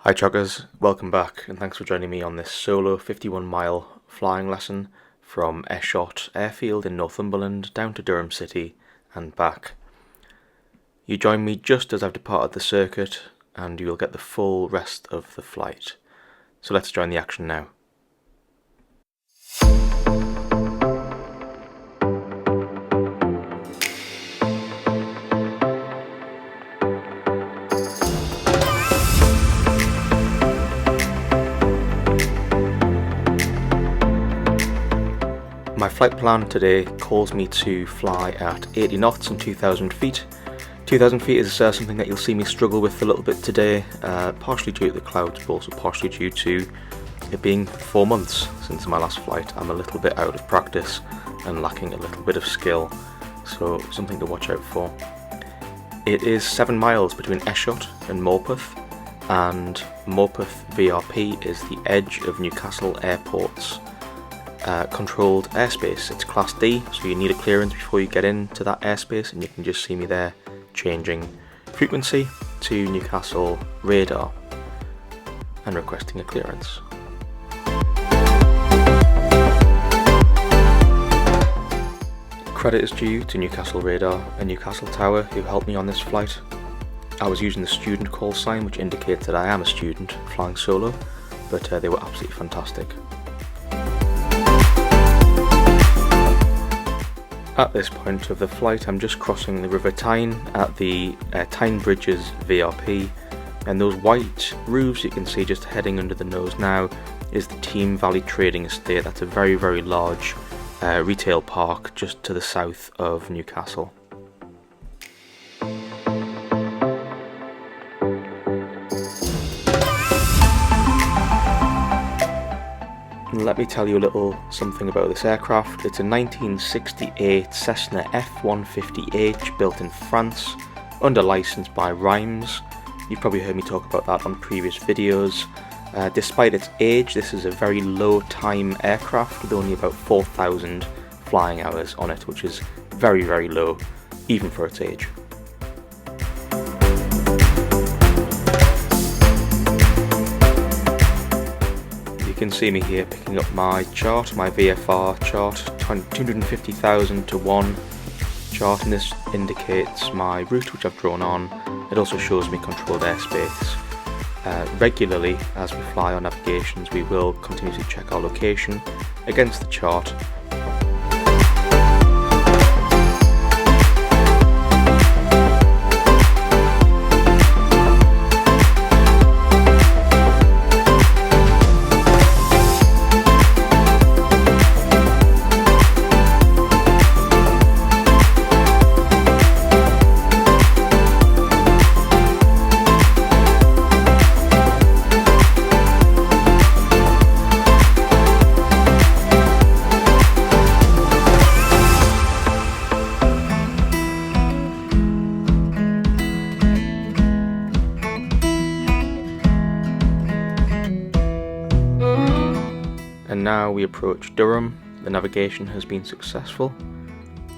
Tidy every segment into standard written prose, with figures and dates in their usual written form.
Hi chuggers, welcome back and thanks for joining me on this solo 51-mile flying lesson from Eshott Airfield in Northumberland down to Durham City and back. You join me just as I've departed the circuit and you'll get the full rest of the flight. So let's join the action now. My flight plan today calls me to fly at 80 knots and 2,000 feet. 2,000 feet is something that you'll see me struggle with a little bit today, partially due to the clouds, but also partially due to it being 4 months since my last flight. I'm a little bit out of practice and lacking a little bit of skill, so something to watch out for. It is 7 miles between Eshott and Morpeth, and Morpeth VRP is the edge of Newcastle Airport's controlled airspace. It's Class D, so you need a clearance before you get into that airspace, and you can just see me there changing frequency to Newcastle radar and requesting a clearance. Credit is due to Newcastle Radar and Newcastle Tower who helped me on this flight. I was using the student call sign, which indicates that I am a student flying solo, but they were absolutely fantastic. At this point of the flight, I'm just crossing the River Tyne at the Tyne Bridges VRP, and those white roofs you can see just heading under the nose now is the Team Valley Trading Estate. That's a very, very large retail park just to the south of Newcastle. Let me tell you a little something about this aircraft. It's a 1968 Cessna F-150H built in France, under license by Rhymes. You've probably heard me talk about that on previous videos. Despite its age, this is a very low time aircraft with only about 4,000 flying hours on it, which is very, very low, even for its age. You can see me here picking up my chart, my VFR chart, 250,000 to 1 chart, and this indicates my route which I've drawn on. It also shows me controlled airspace. Regularly as we fly on navigations, we will continuously check our location against the chart. And now we approach Durham. The navigation has been successful,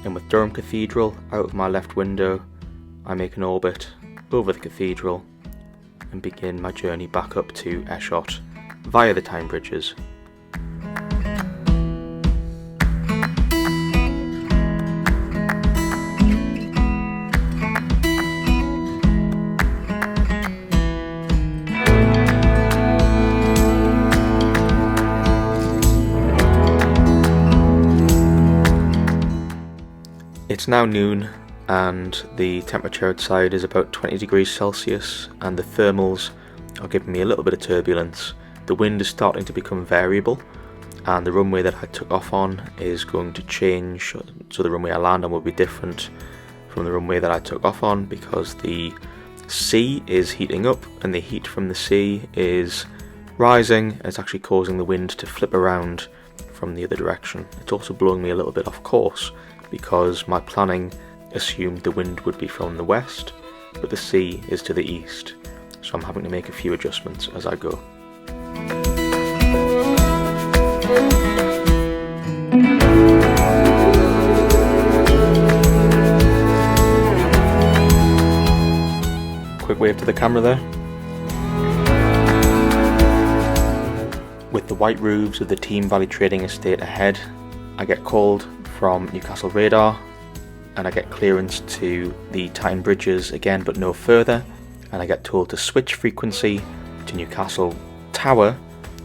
and with Durham Cathedral out of my left window, I make an orbit over the cathedral and begin my journey back up to Eshott via the Tyne Bridges. It's now noon and the temperature outside is about 20 degrees Celsius and the thermals are giving me a little bit of turbulence. The wind is starting to become variable and the runway that I took off on is going to change, so the runway I land on will be different from the runway that I took off on because the sea is heating up and the heat from the sea is rising and it's actually causing the wind to flip around from the other direction. It's also blowing me a little bit off course because my planning assumed the wind would be from the west, but the sea is to the east, so I'm having to make a few adjustments as I go. Quick wave to the camera there. white roofs of the Team Valley Trading Estate ahead. I get called from Newcastle radar and I get clearance to the Tyne Bridges again, but no further, and I get told to switch frequency to Newcastle Tower,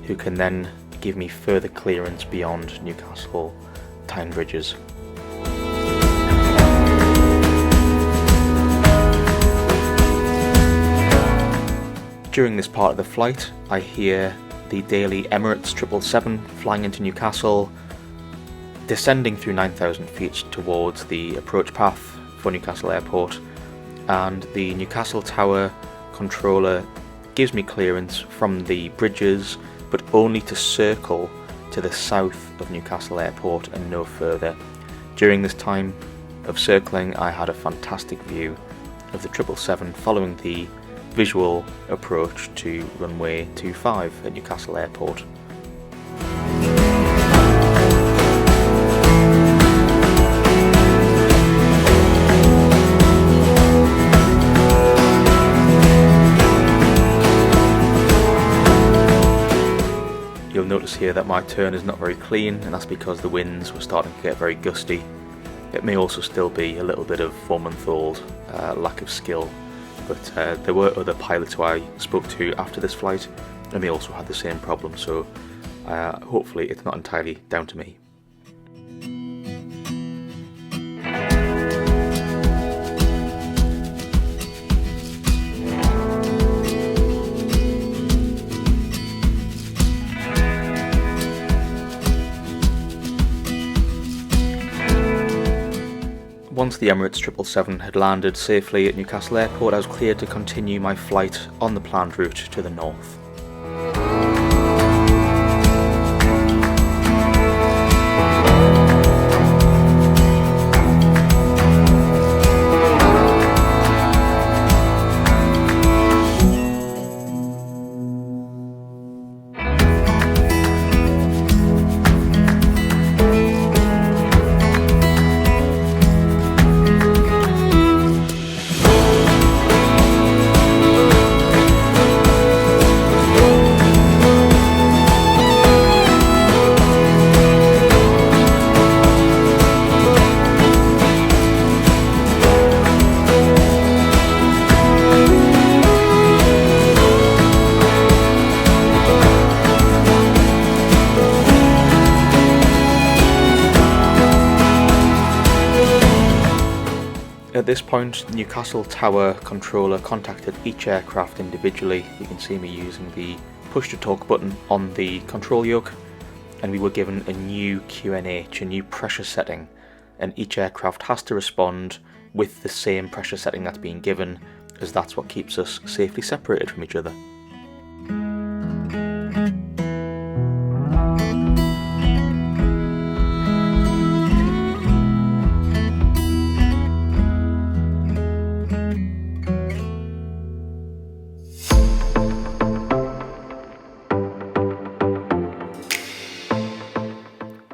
who can then give me further clearance beyond Newcastle Tyne Bridges. During this part of the flight, I hear the daily Emirates 777 flying into Newcastle, descending through 9,000 feet towards the approach path for Newcastle Airport, and the Newcastle Tower controller gives me clearance from the bridges, but only to circle to the south of Newcastle Airport and no further. During this time of circling, I had a fantastic view of the 777 following the visual approach to runway 25 at Newcastle Airport. You'll notice here that my turn is not very clean, and that's because the winds were starting to get very gusty. It may also still be a little bit of 4-month-old lack of skill, but there were other pilots who I spoke to after this flight and they also had the same problem, so hopefully it's not entirely down to me. Once the Emirates 777 had landed safely at Newcastle Airport, I was cleared to continue my flight on the planned route to the north. At this point, the Newcastle Tower controller contacted each aircraft individually. You can see me using the push to talk button on the control yoke, and we were given a new QNH, a new pressure setting, and each aircraft has to respond with the same pressure setting that's been given, as that's what keeps us safely separated from each other.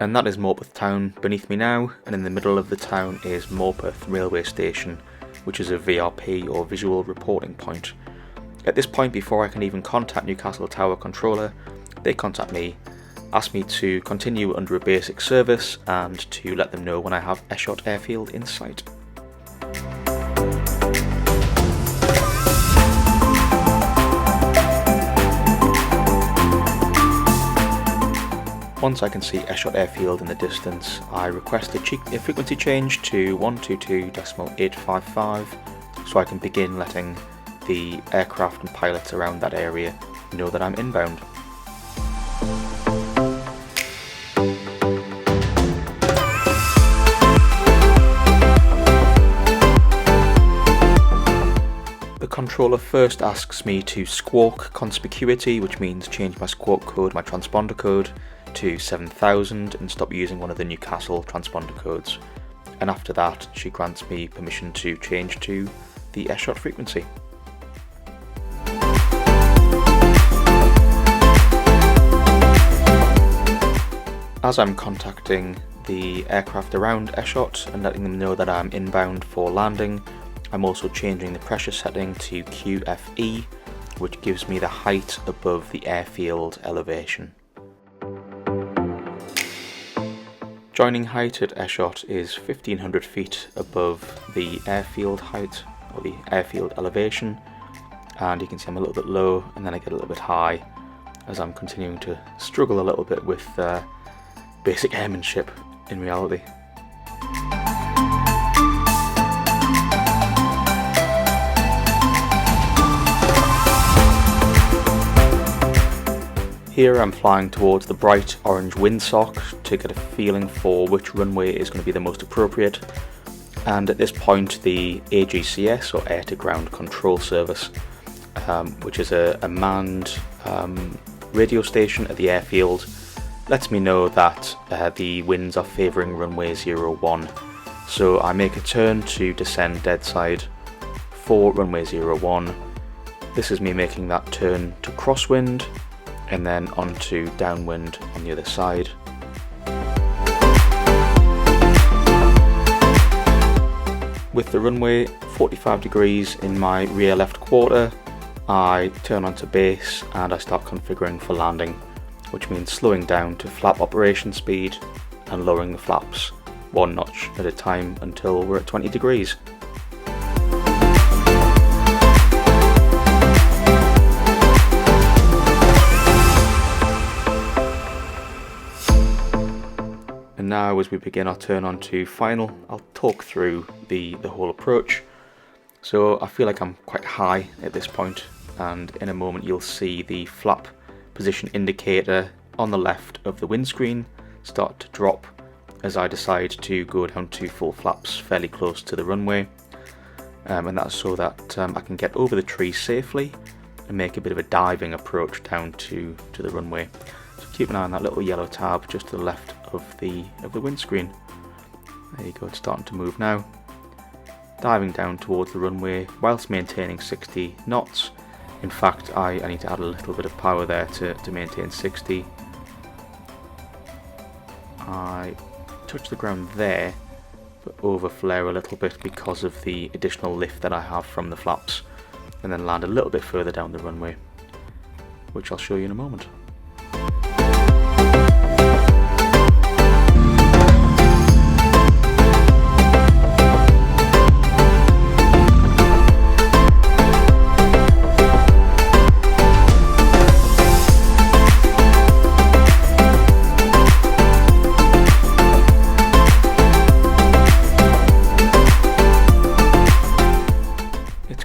And that is Morpeth Town beneath me now, and in the middle of the town is Morpeth Railway Station, which is a VRP or visual reporting point. At this point, before I can even contact Newcastle Tower controller, they contact me, ask me to continue under a basic service and to let them know when I have Eshott Airfield in sight. Once I can see Eshott Airfield in the distance, I request a frequency change to 122.855 so I can begin letting the aircraft and pilots around that area know that I'm inbound. The controller first asks me to squawk conspicuity, which means change my squawk code, my transponder code, to 7000 and stop using one of the Newcastle transponder codes, and after that she grants me permission to change to the Eshott frequency. As I'm contacting the aircraft around Eshott and letting them know that I'm inbound for landing, I'm also changing the pressure setting to QFE, which gives me the height above the airfield elevation. Joining height at Eshott is 1500 feet above the airfield height, or the airfield elevation, and you can see I'm a little bit low and then I get a little bit high as I'm continuing to struggle a little bit with basic airmanship in reality. Here I'm flying towards the bright orange windsock to get a feeling for which runway is going to be the most appropriate, and at this point the AGCS, or Air to Ground Control Service, which is a manned radio station at the airfield, lets me know that the winds are favouring runway 01. So I make a turn to descend dead side for runway 01. This is me making that turn to crosswind and then onto downwind on the other side. With the runway 45 degrees in my rear left quarter, I turn onto base and I start configuring for landing, which means slowing down to flap operation speed and lowering the flaps one notch at a time until we're at 20 degrees. And now, as we begin our turn on to final, I'll talk through the whole approach. So I feel like I'm quite high at this point, and in a moment you'll see the flap position indicator on the left of the windscreen start to drop as I decide to go down to full flaps fairly close to the runway, and that's so that I can get over the trees safely and make a bit of a diving approach down to the runway. So keep an eye on that little yellow tab just to the left of the windscreen. There you go, it's starting to move now. Diving down towards the runway whilst maintaining 60 knots. In fact, I need to add a little bit of power there to maintain 60. I touch the ground there, but overflare a little bit because of the additional lift that I have from the flaps, and then land a little bit further down the runway, which I'll show you in a moment.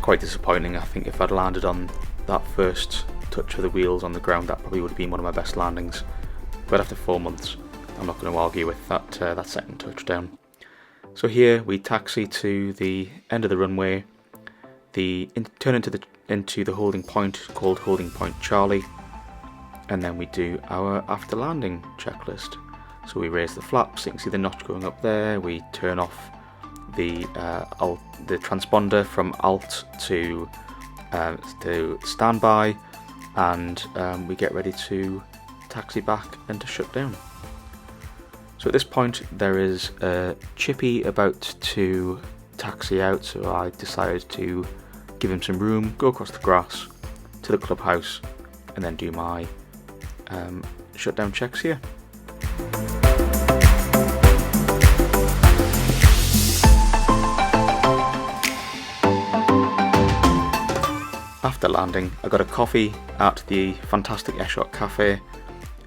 Quite disappointing. I think if I'd landed on that first touch of the wheels on the ground, that probably would have been one of my best landings. But after 4 months, I'm not going to argue with that second touchdown. So here we taxi to the end of the runway, turn into the holding point called Holding Point Charlie, and then we do our after landing checklist. So we raise the flaps, you can see the notch going up there. We turn off the transponder from alt to standby, and we get ready to taxi back and to shut down. So at this point there is a chippy about to taxi out, so I decided to give him some room, go across the grass to the clubhouse, and then do my shutdown checks here. After landing, I got a coffee at the fantastic Eshott Cafe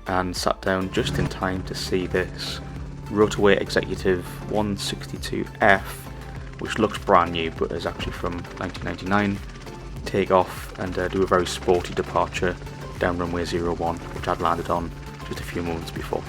and sat down just in time to see this Rotorway Executive 162F, which looks brand new but is actually from 1999, take off and do a very sporty departure down runway 01, which I'd landed on just a few moments before.